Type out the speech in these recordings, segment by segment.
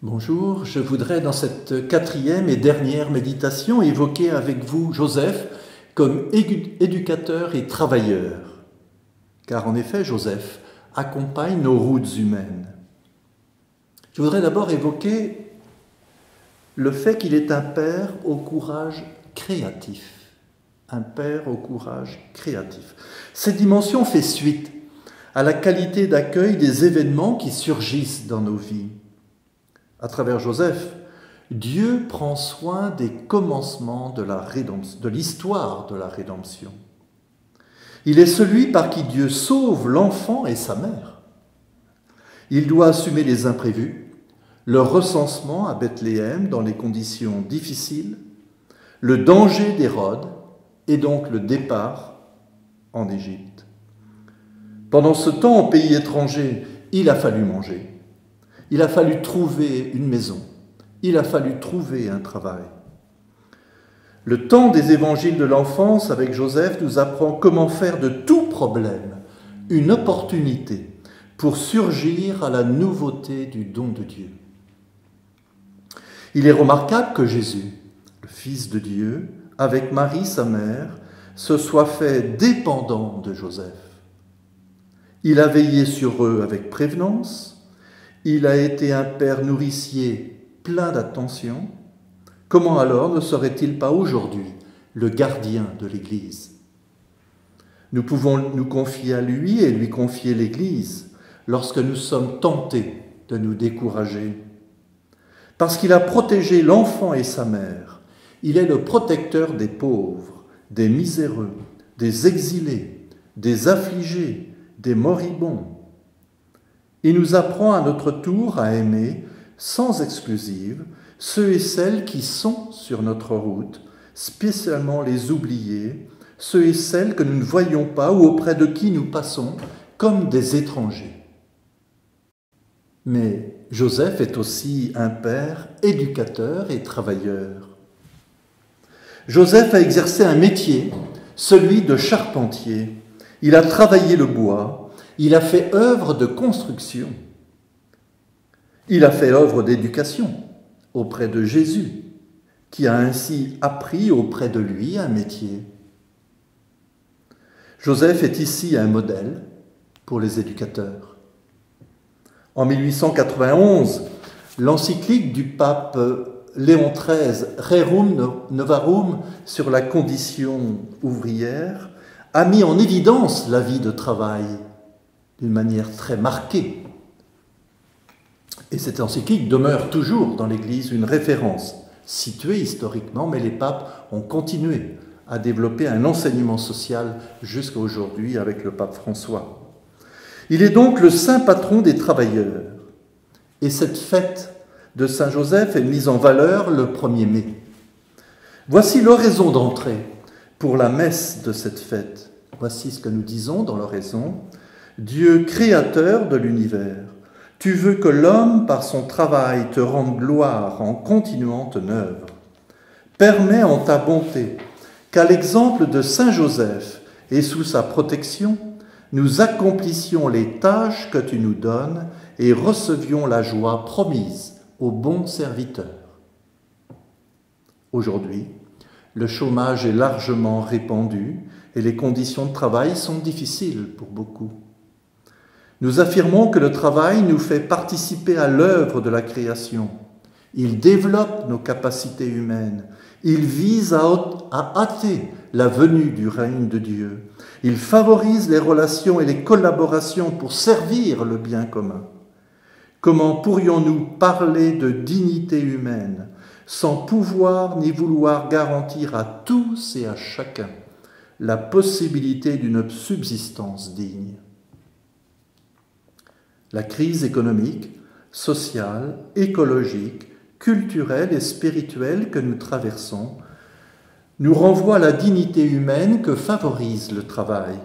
Bonjour, je voudrais dans cette quatrième et dernière méditation évoquer avec vous Joseph comme éducateur et travailleur. Car en effet, Joseph accompagne nos routes humaines. Je voudrais d'abord évoquer le fait qu'il est un père au courage créatif. Un père au courage créatif. Cette dimension fait suite à la qualité d'accueil des événements qui surgissent dans nos vies. À travers Joseph, Dieu prend soin des commencements de l'histoire de la rédemption. Il est celui par qui Dieu sauve l'enfant et sa mère. Il doit assumer les imprévus, le recensement à Bethléem dans les conditions difficiles, le danger d'Hérode et donc le départ en Égypte. Pendant ce temps, au pays étranger, il a fallu manger. Il a fallu trouver une maison. Il a fallu trouver un travail. Le temps des évangiles de l'enfance avec Joseph nous apprend comment faire de tout problème une opportunité pour surgir à la nouveauté du don de Dieu. Il est remarquable que Jésus, le Fils de Dieu, avec Marie, sa mère, se soit fait dépendant de Joseph. Il a veillé sur eux avec prévenance. Il a été un père nourricier plein d'attention. Comment alors ne serait-il pas aujourd'hui le gardien de l'Église? Nous pouvons nous confier à lui et lui confier l'Église lorsque nous sommes tentés de nous décourager. Parce qu'il a protégé l'enfant et sa mère, il est le protecteur des pauvres, des miséreux, des exilés, des affligés, des moribonds. Il nous apprend à notre tour à aimer, sans exclusive, ceux et celles qui sont sur notre route, spécialement les oubliés, ceux et celles que nous ne voyons pas ou auprès de qui nous passons comme des étrangers. Mais Joseph est aussi un père éducateur et travailleur. Joseph a exercé un métier, celui de charpentier. Il a travaillé le bois. Il a fait œuvre de construction. Il a fait œuvre d'éducation auprès de Jésus, qui a ainsi appris auprès de lui un métier. Joseph est ici un modèle pour les éducateurs. En 1891, l'encyclique du pape Léon XIII, Rerum Novarum, sur la condition ouvrière, a mis en évidence la vie de travail d'une manière très marquée. Et cette encyclique demeure toujours dans l'Église une référence, située historiquement, mais les papes ont continué à développer un enseignement social jusqu'à aujourd'hui avec le pape François. Il est donc le saint patron des travailleurs. Et cette fête de Saint Joseph est mise en valeur le 1er mai. Voici l'oraison d'entrée pour la messe de cette fête. Voici ce que nous disons dans l'oraison. Dieu créateur de l'univers, tu veux que l'homme, par son travail, te rende gloire en continuant ton œuvre. Permets en ta bonté qu'à l'exemple de Saint Joseph et sous sa protection, nous accomplissions les tâches que tu nous donnes et recevions la joie promise aux bons serviteurs. Aujourd'hui, le chômage est largement répandu et les conditions de travail sont difficiles pour beaucoup. Nous affirmons que le travail nous fait participer à l'œuvre de la création. Il développe nos capacités humaines. Il vise à hâter la venue du règne de Dieu. Il favorise les relations et les collaborations pour servir le bien commun. Comment pourrions-nous parler de dignité humaine sans pouvoir ni vouloir garantir à tous et à chacun la possibilité d'une subsistance digne? La crise économique, sociale, écologique, culturelle et spirituelle que nous traversons nous renvoie à la dignité humaine que favorise le travail.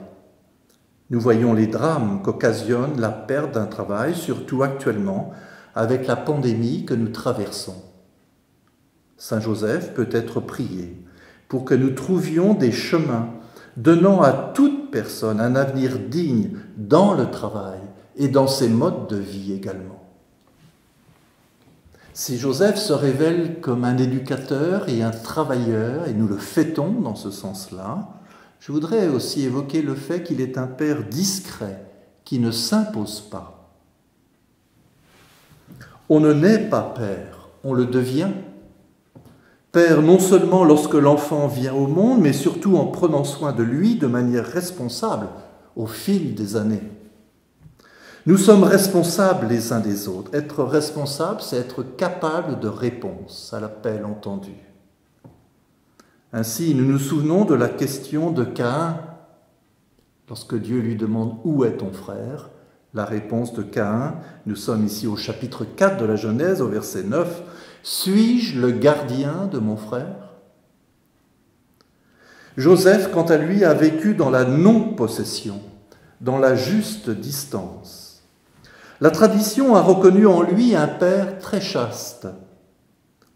Nous voyons les drames qu'occasionne la perte d'un travail, surtout actuellement avec la pandémie que nous traversons. Saint Joseph peut être prié pour que nous trouvions des chemins donnant à toute personne un avenir digne dans le travail et dans ses modes de vie également. Si Joseph se révèle comme un éducateur et un travailleur, et nous le fêtons dans ce sens-là, je voudrais aussi évoquer le fait qu'il est un père discret, qui ne s'impose pas. On ne naît pas père, on le devient. Père non seulement lorsque l'enfant vient au monde, mais surtout en prenant soin de lui de manière responsable au fil des années. Nous sommes responsables les uns des autres. Être responsable, c'est être capable de réponse à l'appel entendu. Ainsi, nous nous souvenons de la question de Caïn. Lorsque Dieu lui demande « Où est ton frère ?», la réponse de Caïn, nous sommes ici au chapitre 4 de la Genèse, au verset 9, « Suis-je le gardien de mon frère ?» Joseph, quant à lui, a vécu dans la non-possession, dans la juste distance. La tradition a reconnu en lui un père très chaste,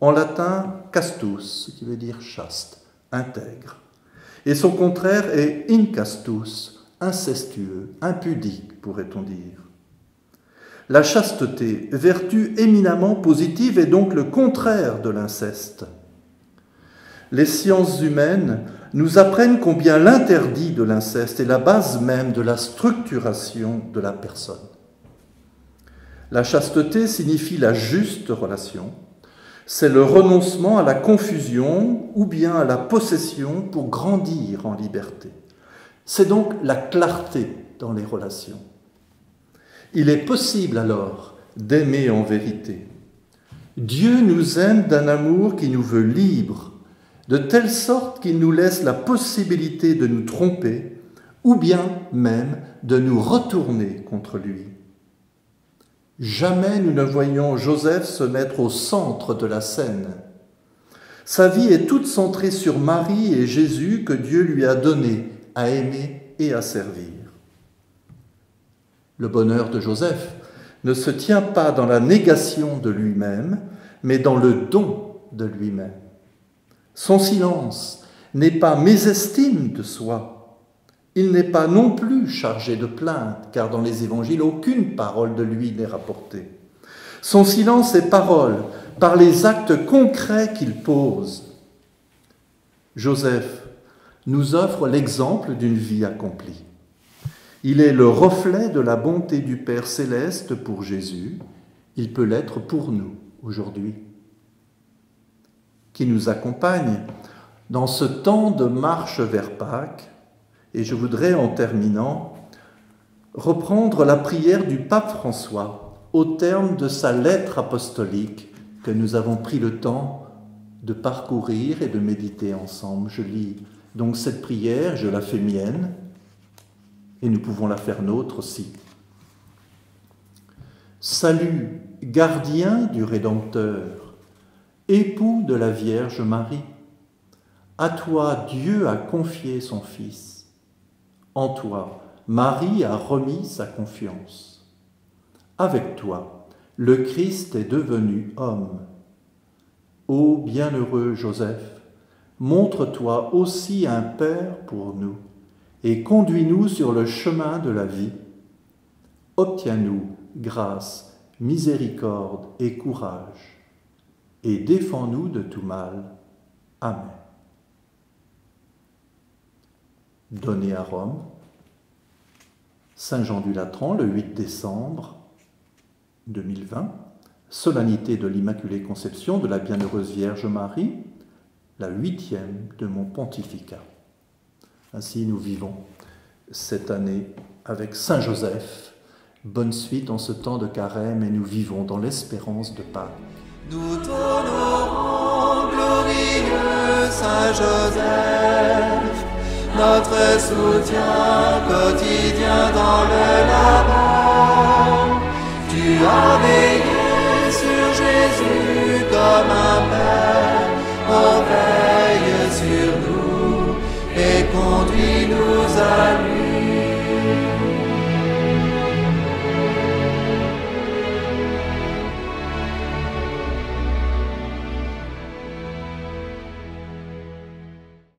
en latin castus, ce qui veut dire chaste, intègre. Et son contraire est incastus, incestueux, impudique, pourrait-on dire. La chasteté, vertu éminemment positive, est donc le contraire de l'inceste. Les sciences humaines nous apprennent combien l'interdit de l'inceste est la base même de la structuration de la personne. La chasteté signifie la juste relation. C'est le renoncement à la confusion ou bien à la possession pour grandir en liberté. C'est donc la clarté dans les relations. Il est possible alors d'aimer en vérité. Dieu nous aime d'un amour qui nous veut libres, de telle sorte qu'il nous laisse la possibilité de nous tromper ou bien même de nous retourner contre lui. Jamais nous ne voyons Joseph se mettre au centre de la scène. Sa vie est toute centrée sur Marie et Jésus que Dieu lui a donné à aimer et à servir. Le bonheur de Joseph ne se tient pas dans la négation de lui-même, mais dans le don de lui-même. Son silence n'est pas mésestime de soi. Il n'est pas non plus chargé de plainte, car dans les évangiles, aucune parole de lui n'est rapportée. Son silence est parole, par les actes concrets qu'il pose. Joseph nous offre l'exemple d'une vie accomplie. Il est le reflet de la bonté du Père céleste pour Jésus. Il peut l'être pour nous aujourd'hui. Qui nous accompagne dans ce temps de marche vers Pâques. Et je voudrais, en terminant, reprendre la prière du pape François au terme de sa lettre apostolique que nous avons pris le temps de parcourir et de méditer ensemble. Je lis donc cette prière, je la fais mienne, et nous pouvons la faire nôtre aussi. Salut, gardien du Rédempteur, époux de la Vierge Marie, à toi Dieu a confié son Fils. En toi, Marie a remis sa confiance. Avec toi, le Christ est devenu homme. Ô bienheureux Joseph, montre-toi aussi un Père pour nous et conduis-nous sur le chemin de la vie. Obtiens-nous grâce, miséricorde et courage, et défends-nous de tout mal. Amen. Donné à Rome, Saint Jean du Latran, le 8 décembre 2020, solennité de l'Immaculée Conception de la Bienheureuse Vierge Marie, la 8e de mon pontificat. Ainsi nous vivons cette année avec Saint Joseph. Bonne suite en ce temps de carême et nous vivons dans l'espérance de Pâques. Nous t'honorons, glorieux Saint Joseph, notre soutien quotidien dans le labeur. Tu as veillé